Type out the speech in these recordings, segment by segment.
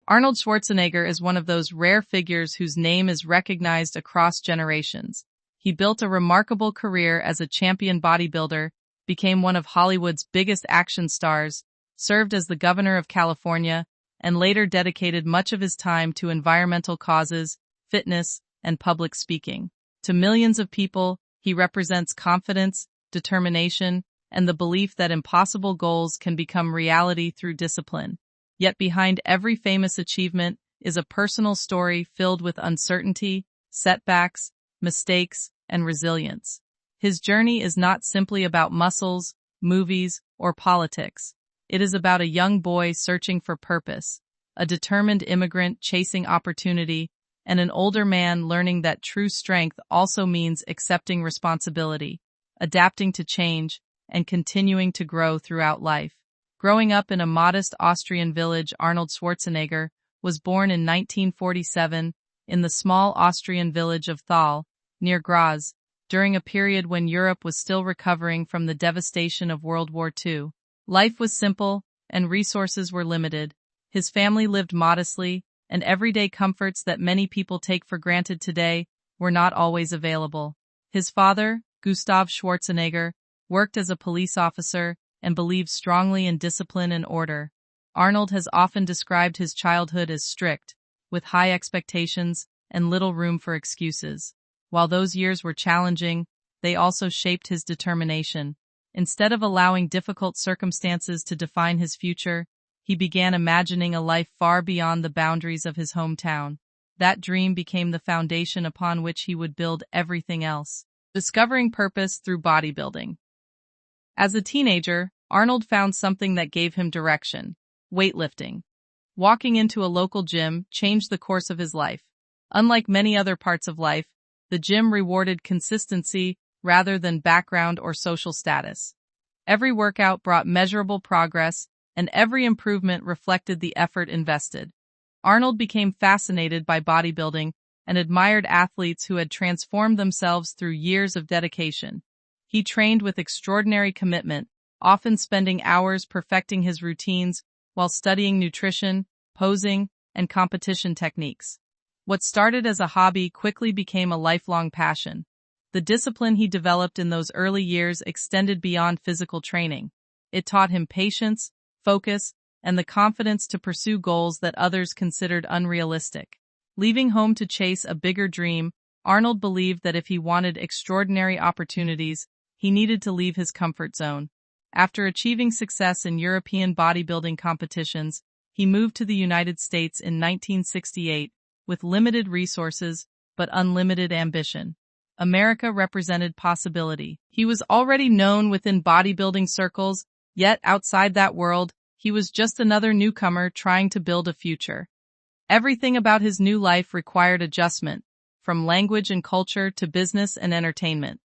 Arnold Schwarzenegger is one of those rare figures whose name is recognized across generations. He built a remarkable career as a champion bodybuilder, became one of Hollywood's biggest action stars, served as the governor of California, and later dedicated much of his time to environmental causes, fitness, and public speaking. To millions of people, he represents confidence, determination, and the belief that impossible goals can become reality through discipline. Yet behind every famous achievement is a personal story filled with uncertainty, setbacks, mistakes, and resilience. His journey is not simply about muscles, movies, or politics. It is about a young boy searching for purpose, a determined immigrant chasing opportunity, and an older man learning that true strength also means accepting responsibility, adapting to change, and continuing to grow throughout life. Growing up in a modest Austrian village, Arnold Schwarzenegger was born in 1947 in the small Austrian village of Thal, near Graz, during a period when Europe was still recovering from the devastation of World War II. Life was simple, and resources were limited. His family lived modestly, and everyday comforts that many people take for granted today were not always available. His father, Gustav Schwarzenegger, worked as a police officer and believed strongly in discipline and order. Arnold has often described his childhood as strict, with high expectations and little room for excuses. While those years were challenging, they also shaped his determination. Instead of allowing difficult circumstances to define his future, he began imagining a life far beyond the boundaries of his hometown. That dream became the foundation upon which he would build everything else. Discovering purpose through bodybuilding. As a teenager, Arnold found something that gave him direction: weightlifting. Walking into a local gym changed the course of his life. Unlike many other parts of life, the gym rewarded consistency rather than background or social status. Every workout brought measurable progress, and every improvement reflected the effort invested. Arnold became fascinated by bodybuilding and admired athletes who had transformed themselves through years of dedication. He trained with extraordinary commitment, often spending hours perfecting his routines while studying nutrition, posing, and competition techniques. What started as a hobby quickly became a lifelong passion. The discipline he developed in those early years extended beyond physical training. It taught him patience, focus, and the confidence to pursue goals that others considered unrealistic. Leaving home to chase a bigger dream, Arnold believed that if he wanted extraordinary opportunities, he needed to leave his comfort zone. After achieving success in European bodybuilding competitions, he moved to the United States in 1968 with limited resources but unlimited ambition. America represented possibility. He was already known within bodybuilding circles, yet outside that world, he was just another newcomer trying to build a future. Everything about his new life required adjustment, from language and culture to business and entertainment.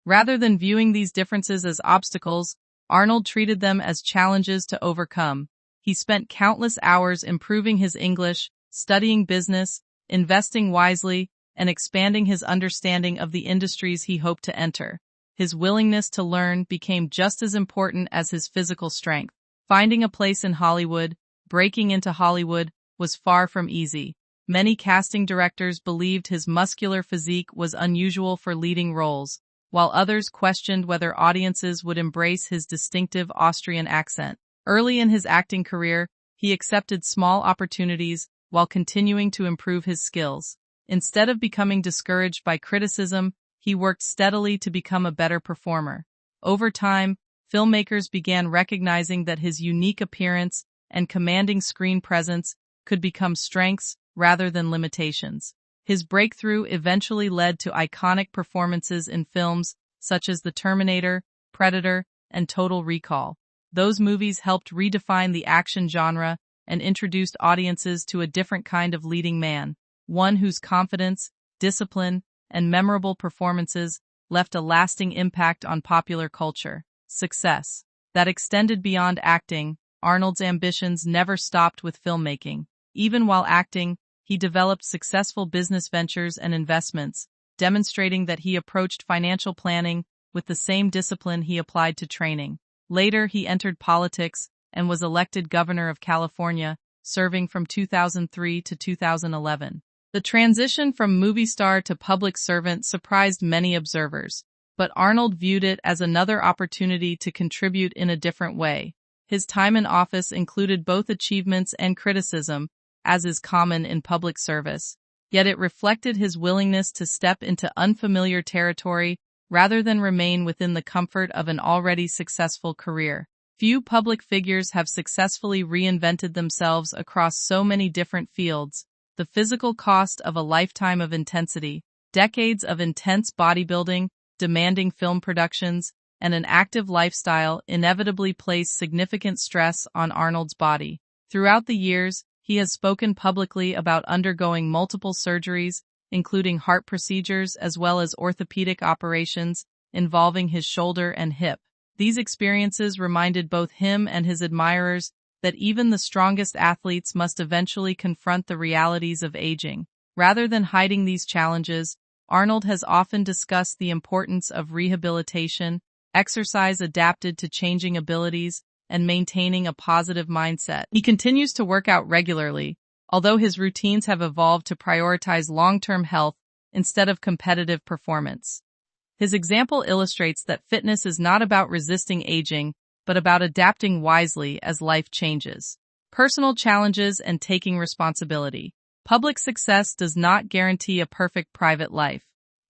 Rather than viewing these differences as obstacles, Arnold treated them as challenges to overcome. He spent countless hours improving his English, studying business, investing wisely, and expanding his understanding of the industries he hoped to enter. His willingness to learn became just as important as his physical strength. Finding a place in Hollywood, breaking into Hollywood, was far from easy. Many casting directors believed his muscular physique was unusual for leading roles, while others questioned whether audiences would embrace his distinctive Austrian accent. Early in his acting career, he accepted small opportunities while continuing to improve his skills. Instead of becoming discouraged by criticism, he worked steadily to become a better performer. Over time, filmmakers began recognizing that his unique appearance and commanding screen presence could become strengths rather than limitations. His breakthrough eventually led to iconic performances in films such as The Terminator, Predator, and Total Recall. Those movies helped redefine the action genre and introduced audiences to a different kind of leading man, one whose confidence, discipline, and memorable performances left a lasting impact on popular culture. Success that extended beyond acting. Arnold's ambitions never stopped with filmmaking. Even while acting, he developed successful business ventures and investments, demonstrating that he approached financial planning with the same discipline he applied to training. Later, he entered politics and was elected governor of California, serving from 2003 to 2011. The transition from movie star to public servant surprised many observers, but Arnold viewed it as another opportunity to contribute in a different way. His time in office included both achievements and criticism, as is common in public service. Yet it reflected his willingness to step into unfamiliar territory rather than remain within the comfort of an already successful career. Few public figures have successfully reinvented themselves across so many different fields. The physical cost of a lifetime of intensity, decades of intense bodybuilding, demanding film productions, and an active lifestyle inevitably placed significant stress on Arnold's body. Throughout the years, he has spoken publicly about undergoing multiple surgeries, including heart procedures as well as orthopedic operations involving his shoulder and hip. These experiences reminded both him and his admirers that even the strongest athletes must eventually confront the realities of aging. Rather than hiding these challenges, Arnold has often discussed the importance of rehabilitation, exercise adapted to changing abilities, and maintaining a positive mindset. He continues to work out regularly, although his routines have evolved to prioritize long-term health instead of competitive performance. His example illustrates that fitness is not about resisting aging, but about adapting wisely as life changes. Personal challenges and taking responsibility. Public success does not guarantee a perfect private life.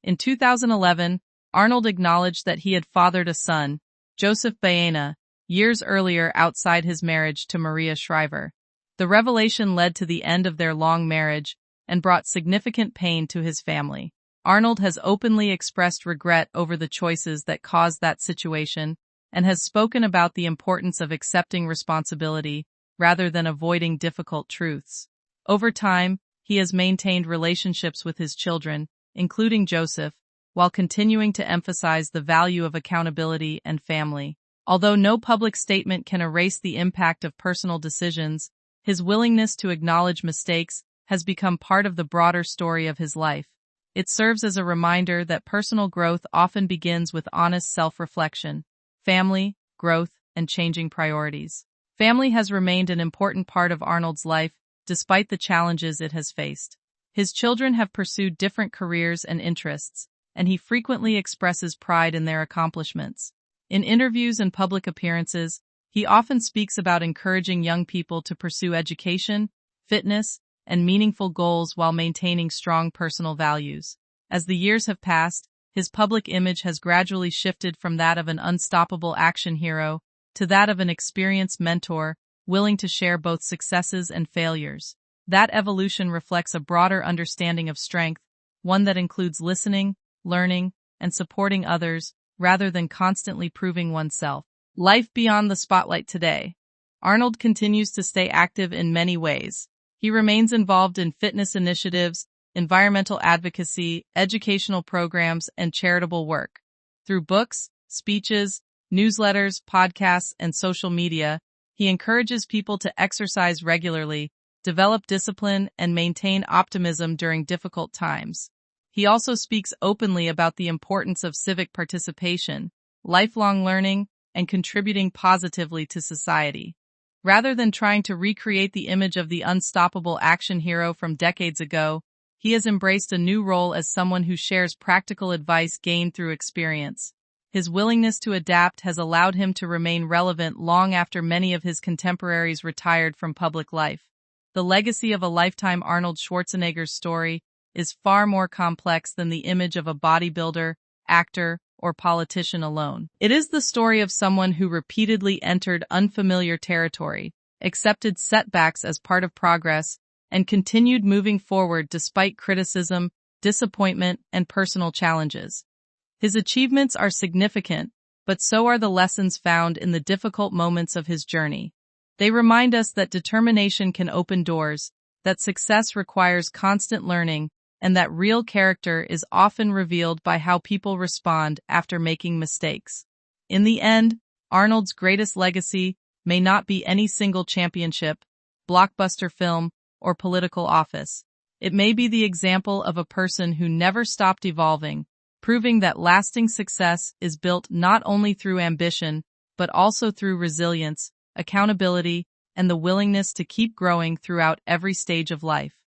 In 2011, Arnold acknowledged that he had fathered a son, Joseph Baena, years earlier outside his marriage to Maria Shriver. The revelation led to the end of their long marriage and brought significant pain to his family. Arnold has openly expressed regret over the choices that caused that situation and has spoken about the importance of accepting responsibility rather than avoiding difficult truths. Over time, he has maintained relationships with his children, including Joseph, while continuing to emphasize the value of accountability and family. Although no public statement can erase the impact of personal decisions, his willingness to acknowledge mistakes has become part of the broader story of his life. It serves as a reminder that personal growth often begins with honest self-reflection, family, growth, and changing priorities. Family has remained an important part of Arnold's life, despite the challenges it has faced. His children have pursued different careers and interests, and he frequently expresses pride in their accomplishments. In interviews and public appearances, he often speaks about encouraging young people to pursue education, fitness, and meaningful goals while maintaining strong personal values. As the years have passed, his public image has gradually shifted from that of an unstoppable action hero to that of an experienced mentor, willing to share both successes and failures. That evolution reflects a broader understanding of strength, one that includes listening, learning, and supporting others, rather than constantly proving oneself. Life beyond the spotlight today. Arnold continues to stay active in many ways. He remains involved in fitness initiatives, environmental advocacy, educational programs, and charitable work. Through books, speeches, newsletters, podcasts, and social media, he encourages people to exercise regularly, develop discipline, and maintain optimism during difficult times. He also speaks openly about the importance of civic participation, lifelong learning, and contributing positively to society. Rather than trying to recreate the image of the unstoppable action hero from decades ago, he has embraced a new role as someone who shares practical advice gained through experience. His willingness to adapt has allowed him to remain relevant long after many of his contemporaries retired from public life. The legacy of a lifetime Arnold Schwarzenegger's story is far more complex than the image of a bodybuilder, actor, or politician alone. It is the story of someone who repeatedly entered unfamiliar territory, accepted setbacks as part of progress, and continued moving forward despite criticism, disappointment, and personal challenges. His achievements are significant, but so are the lessons found in the difficult moments of his journey. They remind us that determination can open doors, that success requires constant learning, and that real character is often revealed by how people respond after making mistakes. In the end, Arnold's greatest legacy may not be any single championship, blockbuster film, or political office. It may be the example of a person who never stopped evolving, proving that lasting success is built not only through ambition, but also through resilience, accountability, and the willingness to keep growing throughout every stage of life.